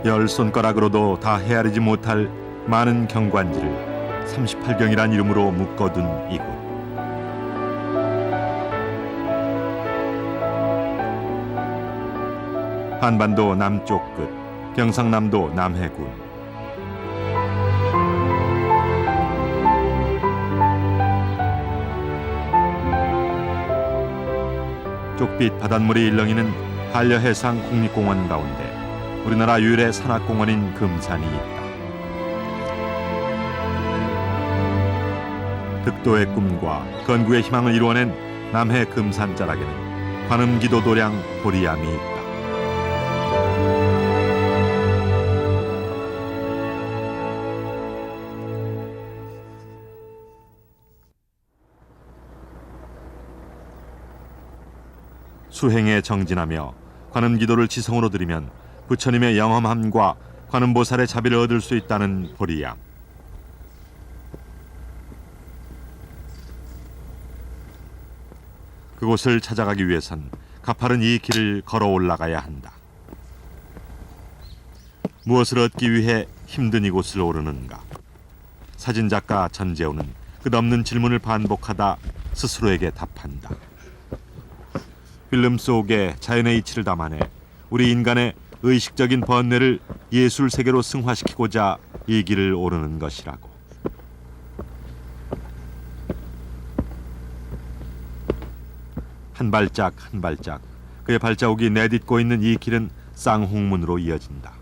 열 손가락으로도 다 헤아리지 못할 많은 경관지를 38경이란 이름으로 묶어둔 이곳. 한반도 남쪽 끝, 경상남도 남해군. 쪽빛 바닷물이 일렁이는 한려해상 국립공원 가운데 우리나라 유일의 산악공원인 금산이 있다. 득도의 꿈과 건국의 희망을 이루어낸 남해 금산 자락에는 관음기도 도량 보리암이 있다. 수행에 정진하며 관음기도를 지성으로 드리면 부처님의 영험함과 관음보살의 자비를 얻을 수 있다는 보리암. 그곳을 찾아가기 위해선 가파른 이 길을 걸어 올라가야 한다. 무엇을 얻기 위해 힘든 이곳을 오르는가? 사진작가 전재호는 끝없는 질문을 반복하다 스스로에게 답한다. 필름 속에 자연의 이치를 담아내 우리 인간의 의식적인 번뇌를 예술 세계로 승화시키고자 이 길을 오르는 것이라고. 한 발짝 한 발짝 그의 발자국이 내딛고 있는 이 길은 쌍홍문으로 이어진다.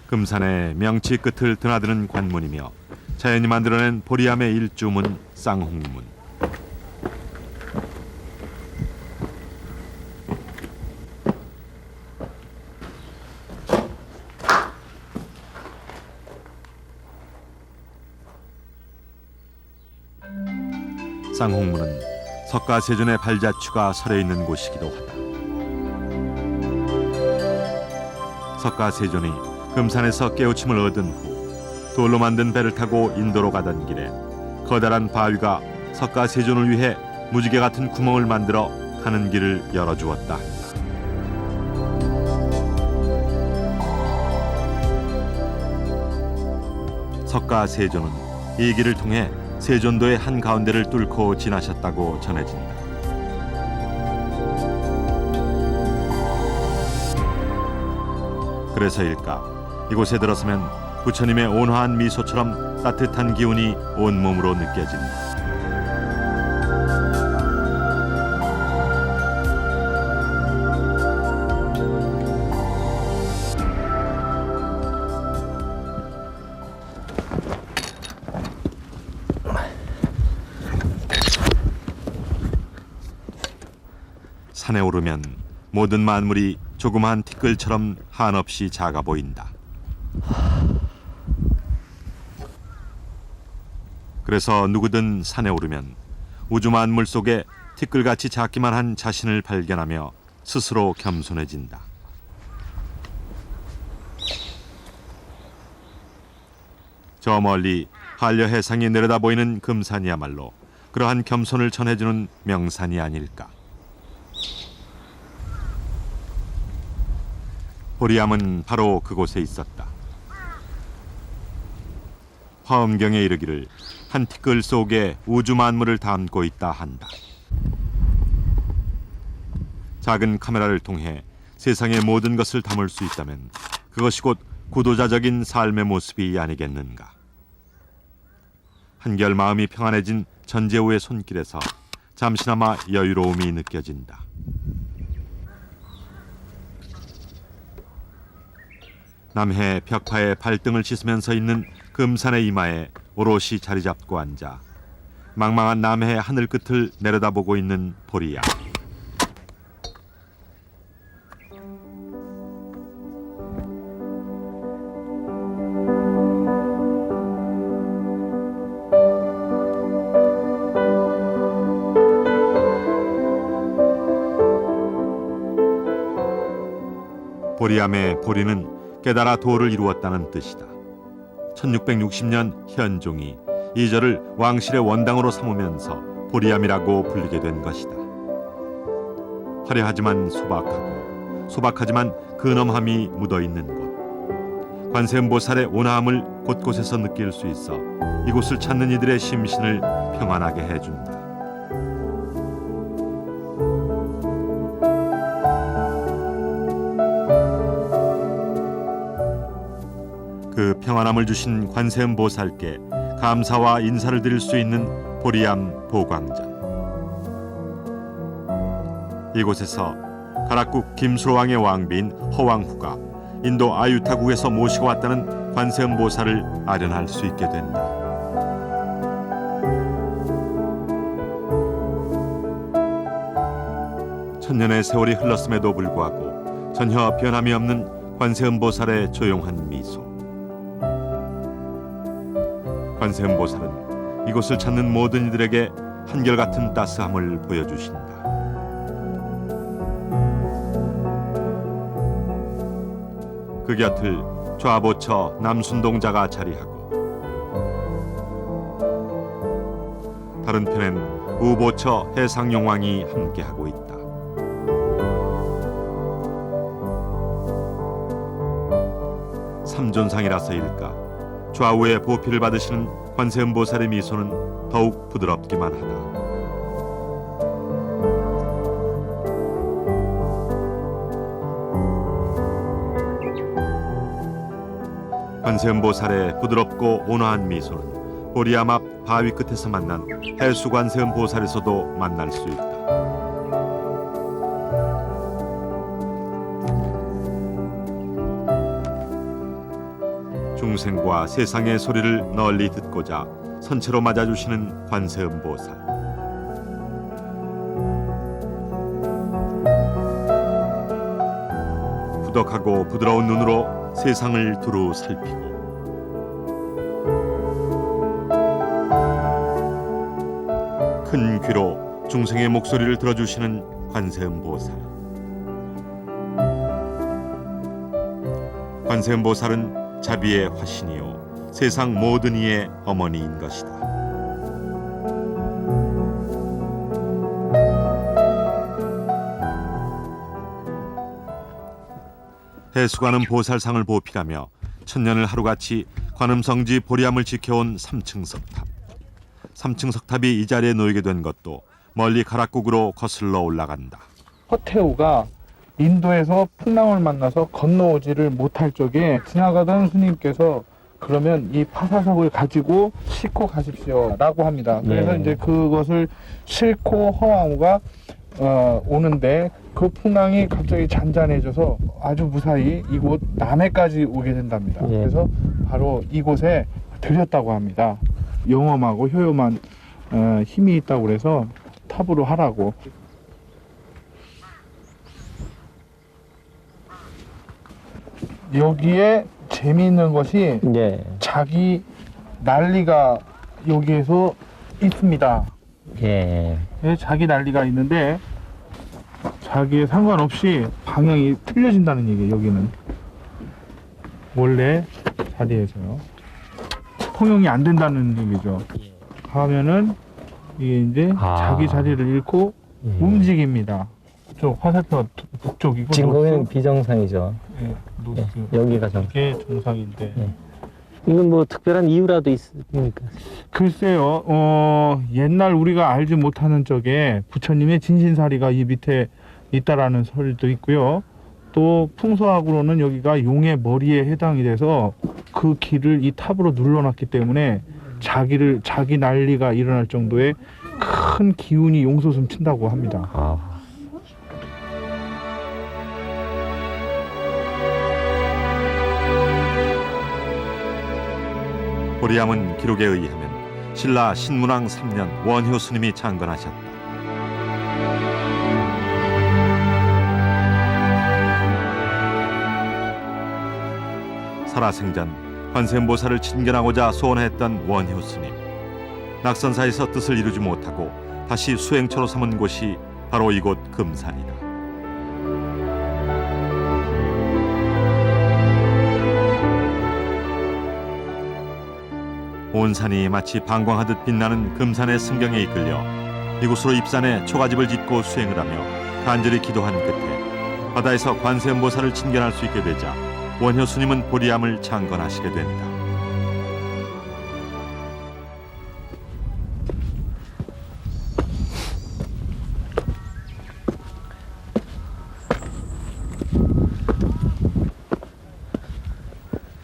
금산의 명치 끝을 드나드는 관문이며 자연이 만들어낸 보리암의 일주문 쌍홍문. 쌍홍문은 석가세존의 발자취가 서려 있는 곳이기도 하다. 석가세존이 금산에서 깨우침을 얻은 후 돌로 만든 배를 타고 인도로 가던 길에 커다란 바위가 석가세존을 위해 무지개 같은 구멍을 만들어 가는 길을 열어주었다 한다. 석가세존은 이 길을 통해 세존도의 한가운데를 뚫고 지나셨다고 전해진다. 그래서일까 이곳에 들어서면 부처님의 온화한 미소처럼 따뜻한 기운이 온몸으로 느껴진다. 산에 오르면 모든 만물이 조그마한 티끌처럼 한없이 작아 보인다. 그래서 누구든 산에 오르면 우주 만물 속에 티끌같이 작기만 한 자신을 발견하며 스스로 겸손해진다. 저 멀리 한려해상이 내려다 보이는 금산이야말로 그러한 겸손을 전해주는 명산이 아닐까. 보리암은 바로 그곳에 있었다. 화엄경에 이르기를 한 티끌 속에 우주 만물을 담고 있다 한다. 작은 카메라를 통해 세상의 모든 것을 담을 수 있다면 그것이 곧 구도자적인 삶의 모습이 아니겠는가. 한결 마음이 평안해진 전재호의 손길에서 잠시나마 여유로움이 느껴진다. 남해 벽파에 발등을 씻으면서 있는 금산의 이마에 오롯이 자리 잡고 앉아 망망한 남해 하늘 끝을 내려다보고 있는 보리암. 보리암의 보리는 깨달아 도를 이루었다는 뜻이다. 1660년 현종이 이 절을 왕실의 원당으로 삼으면서 보리암이라고 불리게 된 것이다. 화려하지만 소박하지만 근엄함이 묻어있는 곳. 관세음보살의 온화함을 곳곳에서 느낄 수 있어 이곳을 찾는 이들의 심신을 평안하게 해준다. 그 평안함을 주신 관세음보살께 감사와 인사를 드릴 수 있는 보리암 보광전. 이곳에서 가락국 김수로왕의 왕비인 허왕후가 인도 아유타국에서 모시고 왔다는 관세음보살을 아련할 수 있게 된다. 천년의 세월이 흘렀음에도 불구하고 전혀 변함이 없는 관세음보살의 조용한 미소. 관세음보살은 이곳을 찾는 모든 이들에게 한결같은 따스함을 보여주신다. 그 곁을 좌보처 남순동자가 자리하고 다른 편엔 우보처 해상용왕이 함께하고 있다. 삼존상이라서일까 좌우에 보필을 받으시는 관세음보살의 미소는 더욱 부드럽기만 하다. 관세음보살의 부드럽고 온화한 미소는 보리암 앞 바위 끝에서 만난 해수관세음보살에서도 만날 수 있다. 중생과 세상의 소리를 널리 듣고자 선체로 맞아주시는 관세음보살. 후덕하고 부드러운 눈으로 세상을 두루 살피고 큰 귀로 중생의 목소리를 들어주시는 관세음보살. 관세음보살은 자비의 화신이요 세상 모든 이의 어머니인 것이다. 해수관은 보살상을 보필하며 천년을 하루같이 관음성지 보리암을 지켜온 3층 석탑. 3층 석탑이 이 자리에 놓이게 된 것도 멀리 가락국으로 거슬러 올라간다. 허태우가 인도에서 풍랑을 만나서 건너오지를 못할 적에 지나가던 스님께서 그러면 이 파사석을 가지고 싣고 가십시오 라고 합니다. 그래서 이제 그것을 싣고 허왕후가 오는데 그 풍랑이 갑자기 잔잔해져서 아주 무사히 이곳 남해까지 오게 된답니다. 그래서 바로 이곳에 들였다고 합니다. 영험하고 효요만 힘이 있다고 그래서 탑으로 하라고. 여기에 재미있는 것이 자기 난리가 여기에서 있습니다. 자기 난리가 있는데 자기에 상관없이 방향이 틀려진다는 얘기예요. 여기는 원래 자리에서요 통용이 안 된다는 얘기죠. 하면은 이게 이제 자기 자리를 잃고 움직입니다. 저 화살표가 북쪽이고 지금 거기는 비정상이죠. 노스. 여기가 정상. 이게 정상인데. 이건 뭐 특별한 이유라도 있습니까? 글쎄요. 옛날 우리가 알지 못하는 쪽에 부처님의 진신사리가 이 밑에 있다라는 설도 있고요. 또 풍수학으로는 여기가 용의 머리에 해당이 돼서 그 길을 이 탑으로 눌러놨기 때문에 자기 난리가 일어날 정도의 큰 기운이 용솟음 친다고 합니다. 보리암은 기록에 의하면 신라 신문왕 3년 원효 스님이 창건하셨다. 살아생전 관세음보살을 친견하고자 소원했던 원효 스님. 낙선사에서 뜻을 이루지 못하고 다시 수행처로 삼은 곳이 바로 이곳 금산이다. 온 산이 마치 방광하듯 빛나는 금산의 승경에 이끌려 이곳으로 입산해 초가집을 짓고 수행을 하며 간절히 기도한 끝에 바다에서 관세음보살을 친견할 수 있게 되자 원효 스님은 보리암을 창건하시게 된다.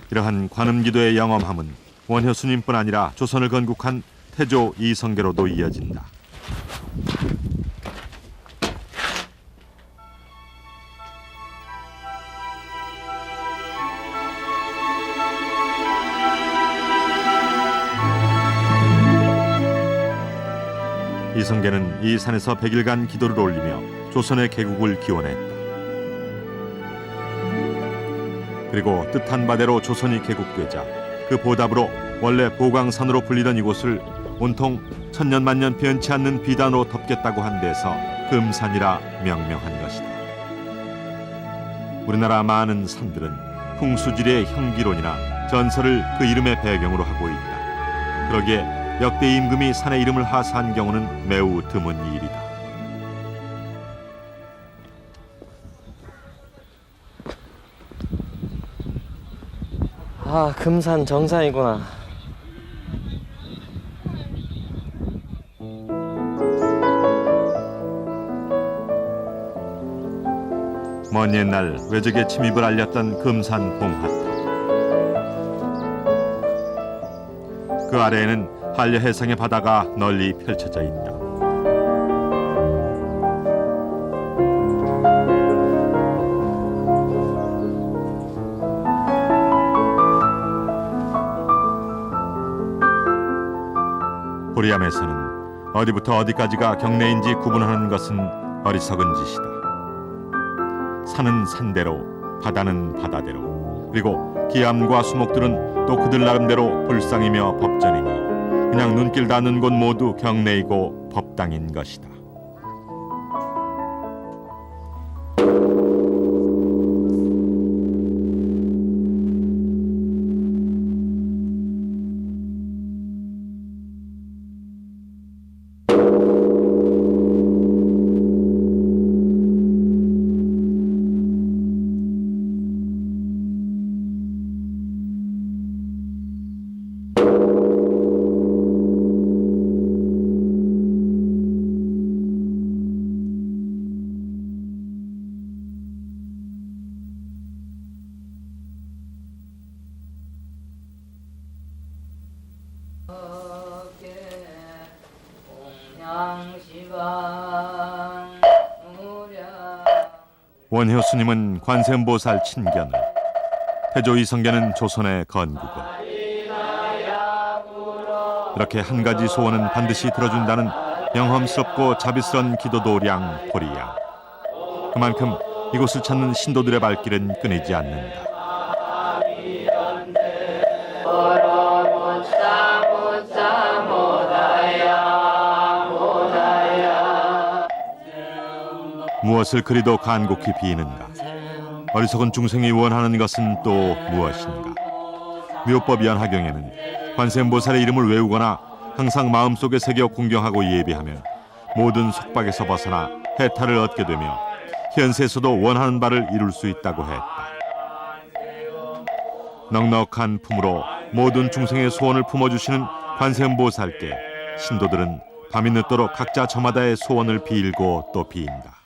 이러한 관음기도의 영험함은 원효 스님뿐 아니라 조선을 건국한 태조 이성계로도 이어진다. 이성계는 이 산에서 100일간 기도를 올리며 조선의 개국을 기원했다. 그리고 뜻한 바대로 조선이 개국되자 그 보답으로 원래 보광산으로 불리던 이곳을 온통 천년만년 변치 않는 비단으로 덮겠다고 한 데서 금산이라 명명한 것이다. 우리나라 많은 산들은 풍수지리의 형기론이나 전설을 그 이름의 배경으로 하고 있다. 그러기에 역대 임금이 산의 이름을 하사한 경우는 매우 드문 일이다. 아, 금산 정상이구나. 먼 옛날 외적의 침입을 알렸던 금산 봉화탑. 그 아래에는 한려해상의 바다가 널리 펼쳐져 있다. 보리암에서는 어디부터 어디까지가 경내인지 구분하는 것은 어리석은 짓이다. 산은 산대로, 바다는 바다대로, 그리고 기암과 수목들은 또 그들 나름대로 불상이며 법전이니 그냥 눈길 닿는 곳 모두 경내이고 법당인 것이다. 원효 스님은 관세음보살 친견을, 태조 이성계는 조선의 건국을, 이렇게 한 가지 소원은 반드시 들어준다는 영험스럽고 자비스런 기도도량 보리야. 그만큼 이곳을 찾는 신도들의 발길은 끊이지 않는다. 무엇을 그리도 간곡히 비는가? 어리석은 중생이 원하는 것은 또 무엇인가? 묘법 연화경에는 관세음보살의 이름을 외우거나 항상 마음속에 새겨 공경하고 예비하면 모든 속박에서 벗어나 해탈을 얻게 되며 현세에서도 원하는 바를 이룰 수 있다고 했다. 넉넉한 품으로 모든 중생의 소원을 품어주시는 관세음보살께 신도들은 밤이 늦도록 각자 저마다의 소원을 빌고 또 빈다.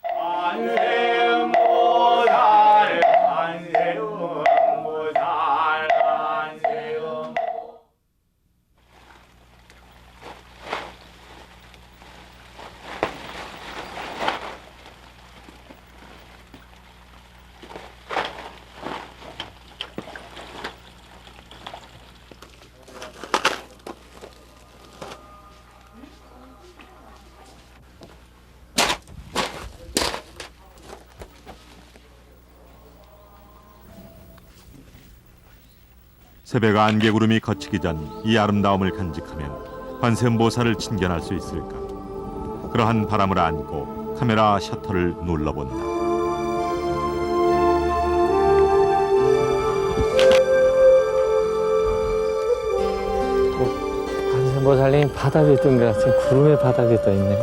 새벽 안개구름이 걷히기 전 이 아름다움을 간직하면 관세음보살을 친견할 수 있을까? 그러한 바람을 안고 카메라 셔터를 눌러본다. 태양이 바닥에 뜬 것 같아요. 구름의 바닥에 떠 있네.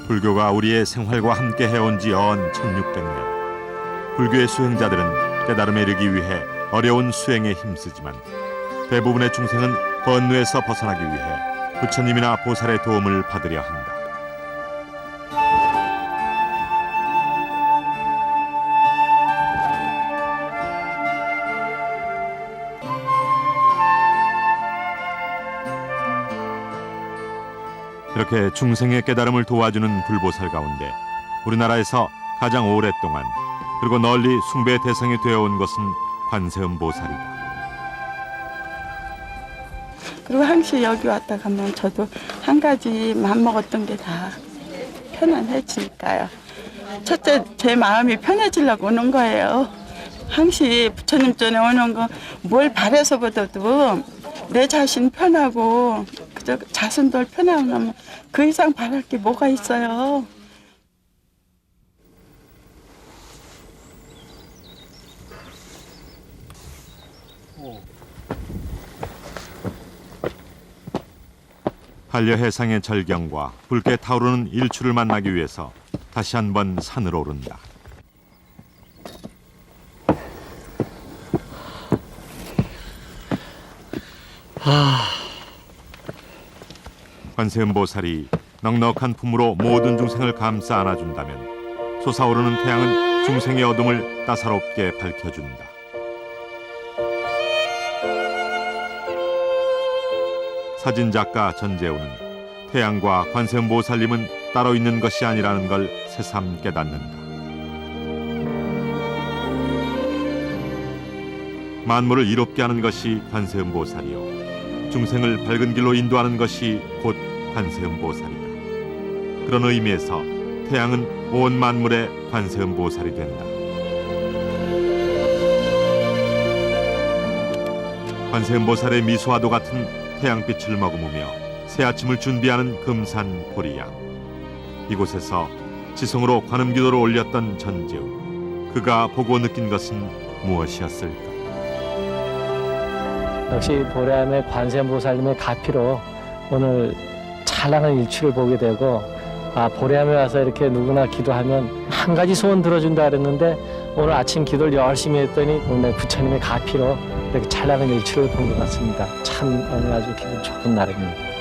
불교가 우리의 생활과 함께 해온 지 연 1600년. 불교의 수행자들은 깨달음에 이르기 위해 어려운 수행에 힘쓰지만 대부분의 중생은 번뇌에서 벗어나기 위해 부처님이나 보살의 도움을 받으려 한다. 이렇게 중생의 깨달음을 도와주는 불보살 가운데 우리나라에서 가장 오랫동안 그리고 널리 숭배의 대상이 되어온 것은 관세음보살이다. 그리고 항시 여기 왔다 가면 저도 한 가지 맘먹었던 게 다 편안해지니까요. 첫째, 제 마음이 편해지려고 오는 거예요. 항시 부처님 전에 오는 거 뭘 바래서보다도 내 자신 편하고 그저 자손들 편하면 그 이상 바랄 게 뭐가 있어요. 한려해상의 절경과 붉게 타오르는 일출을 만나기 위해서 다시 한번 산으로 오른다. 관세음보살이 넉넉한 품으로 모든 중생을 감싸 안아준다면 솟아오르는 태양은 중생의 어둠을 따사롭게 밝혀준다. 사진작가 전재우는 태양과 관세음보살님은 따로 있는 것이 아니라는 걸 새삼 깨닫는다. 만물을 이롭게 하는 것이 관세음보살이요, 중생을 밝은 길로 인도하는 것이 곧 관세음보살이다. 그런 의미에서 태양은 온 만물의 관세음보살이 된다. 관세음보살의 미소와도 같은 태양빛을 머금으며 새 아침을 준비하는 금산 보리양. 이곳에서 지성으로 관음기도를 올렸던 전재우. 그가 보고 느낀 것은 무엇이었을까? 역시 보람의 관세음보살님의 가피로 오늘 찬란한 일출을 보게 되고, 보람에 와서 이렇게 누구나 기도하면 한 가지 소원 들어준다 그랬는데 오늘 아침 기도를 열심히 했더니 오늘 부처님의 가피로 이렇게 찬란한 일출을 본 것 같습니다. 참 오늘 아주 기분 좋은 날입니다.